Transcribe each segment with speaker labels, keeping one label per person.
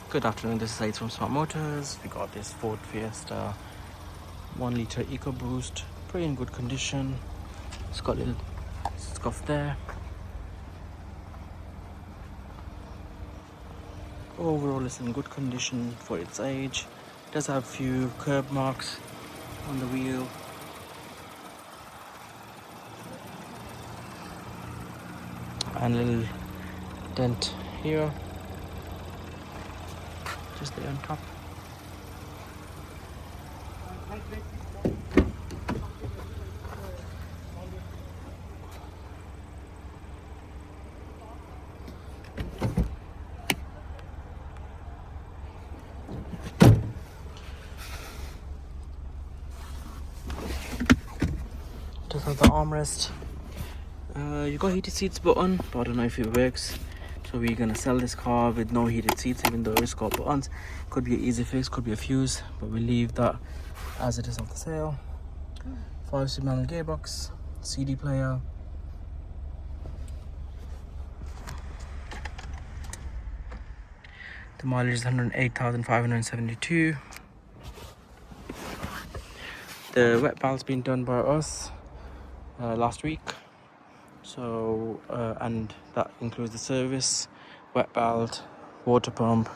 Speaker 1: Good afternoon, this is Said from Smart Motors. We got this Ford Fiesta 1 litre EcoBoost, pretty in good condition. It's got a little scuff there. Overall it's in good condition for its age. It does have a few curb marks on the wheel. And a little dent here. Just there on top. Just have the armrest. You got heated seats button, but I don't know if it works. So we're gonna sell this car with no heated seats, even though it's got buttons. Could be an easy fix, could be a fuse, but we leave that as it is off the sale. 5-speed manual gearbox, CD player. The mileage is 108,572. The wet valve's been done by us last week. So and that includes the service, wet valve, water pump.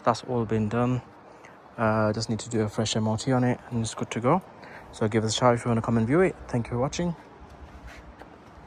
Speaker 1: That's all been done. Just need to do a fresh MOT on it and it's good to go. So give us a shout if you want to come and view it. Thank you for watching.